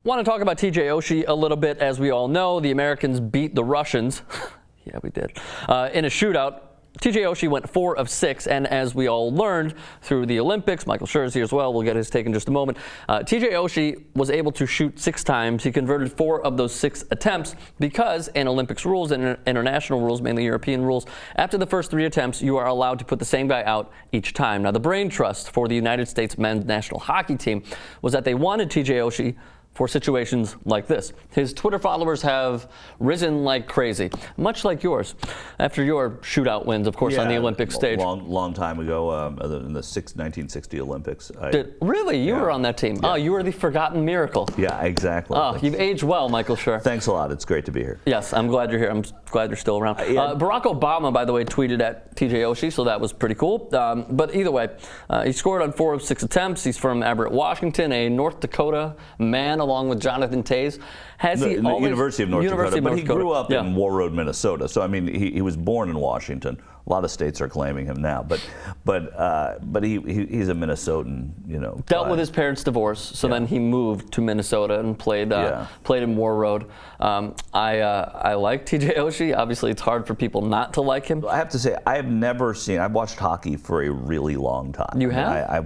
Want to talk about TJ Oshie a little bit. As we all know, the Americans beat the Russians. Yeah, we did. In a shootout. TJ Oshie went 4 of 6, and as we all learned through the Olympics, Michael Scherzer here as well, we'll get his take in just a moment, TJ Oshie was able to shoot 6 times. He converted 4 of those 6 attempts because in Olympics rules and international rules, mainly European rules, after the first 3 attempts, you are allowed to put the same guy out each time. Now, the brain trust for the United States men's national hockey team was that they wanted TJ Oshie for situations like this. His Twitter followers have risen like crazy, much like yours, after your shootout wins, of course, on the Olympic stage. Long time ago, in the 1960 Olympics. Really? You were on that team? Yeah. Oh, you were the forgotten miracle. Yeah, exactly. Oh, you've aged well, Michael Scherzer. Thanks a lot. It's great to be here. Yes, I'm glad you're here. I'm glad you're still around. Barack Obama, by the way, tweeted at TJ Oshie, so that was pretty cool. But either way, he scored on 4 of 6 attempts. He's from Everett, Washington, a North Dakota man, along with Jonathan Taze. University of North Dakota, but he grew up in War Road, Minnesota. So I mean, he was born in Washington. A lot of states are claiming him now, but he's a Minnesotan, you know. Dealt with his parents' divorce, so then he moved to Minnesota and played in War Road. I like TJ Oshie. Obviously, it's hard for people not to like him. I have to say, I've watched hockey for a really long time. You have? I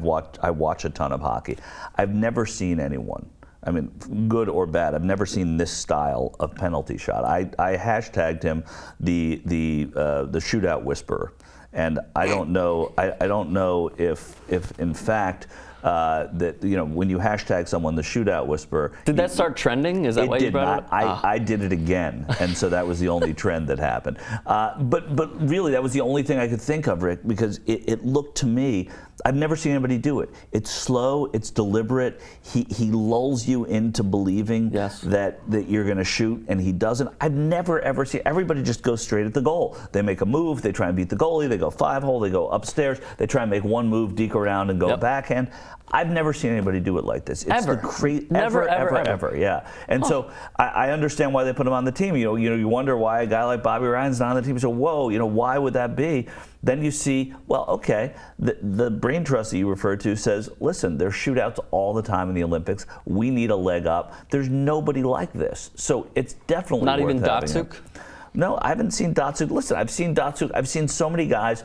watch a ton of hockey. I've never seen anyone, I mean, good or bad, I've never seen this style of penalty shot. I hashtagged him the shootout whisperer, and I don't know if in fact that, you know, when you hashtag someone the shootout whisperer. Did that start trending? Is that why you brought it up? I did it again, and so that was the only trend that happened. But really, that was the only thing I could think of, Rick, because it looked to me, I've never seen anybody do it. It's slow, it's deliberate. He lulls you into believing that you're going to shoot, and he doesn't. I've never ever seen, everybody just goes straight at the goal. They make a move, they try and beat the goalie, they go 5-hole, they go upstairs, they try and make one move, deke around, and go backhand. I've never seen anybody do it like this. It's ever. Yeah. And so I understand why they put him on the team. You wonder why a guy like Bobby Ryan's not on the team. So whoa, why would that be? Then you see, well, okay, the brain trust that you referred to says, listen, there's shootouts all the time in the Olympics. We need a leg up. There's nobody like this. So it's definitely not worth even Datsuk? No, I haven't seen Datsuk. Listen, I've seen Datsuk. I've seen so many guys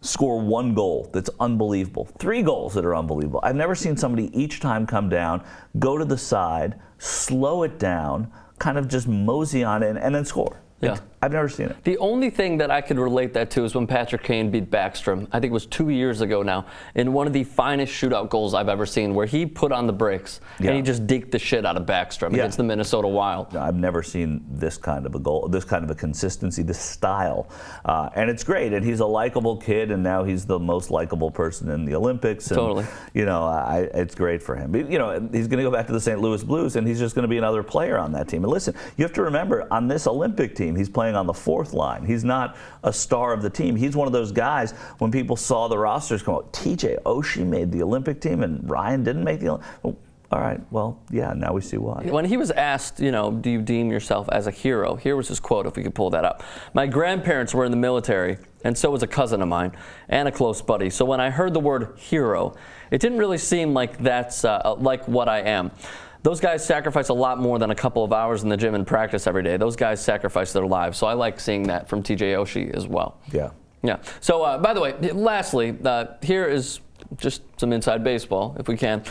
score 1 goal that's unbelievable, 3 goals that are unbelievable. I've never seen somebody each time come down, go to the side, slow it down, kind of just mosey on in, and then score. Yeah. I've never seen it. The only thing that I could relate that to is when Patrick Kane beat Backstrom, I think it was 2 years ago now, in one of the finest shootout goals I've ever seen, where he put on the brakes and he just deked the shit out of Backstrom against the Minnesota Wild. No, I've never seen this kind of a goal, this kind of a consistency, this style. And it's great. And he's a likable kid, and now he's the most likable person in the Olympics. And, totally. It's great for him. But, he's going to go back to the St. Louis Blues, and he's just going to be another player on that team. And listen, you have to remember, on this Olympic team, he's playing on the 4th line. He's not a star of the team. He's one of those guys, when people saw the rosters come out, TJ Oshie made the Olympic team and Ryan didn't make the Olympic. Well, all right, well, yeah, now we see why. When he was asked, do you deem yourself as a hero? Here was his quote, if we could pull that up. My grandparents were in the military, and so was a cousin of mine and a close buddy. So when I heard the word hero, it didn't really seem like that's like what I am. Those guys sacrifice a lot more than a couple of hours in the gym and practice every day. Those guys sacrifice their lives. So I like seeing that from TJ Oshie as well. Yeah. Yeah. So, by the way, lastly, here is just some inside baseball, if we can.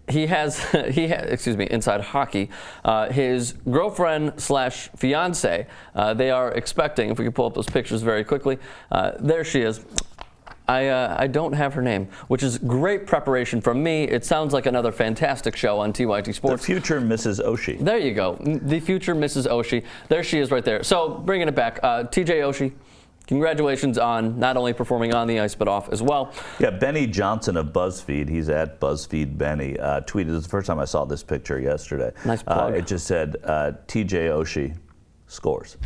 He has, inside hockey. His girlfriend / fiance, they are expecting, if we can pull up those pictures very quickly. There she is. I don't have her name, which is great preparation from me. It sounds like another fantastic show on TYT Sports. The future Mrs. Oshie. There you go. The future Mrs. Oshie. There she is right there. So bringing it back, TJ Oshie, congratulations on not only performing on the ice, but off as well. Yeah, Benny Johnson of BuzzFeed, he's at BuzzFeed Benny, tweeted, this is the first time I saw this picture yesterday. Nice plug. It just said, TJ Oshie scores.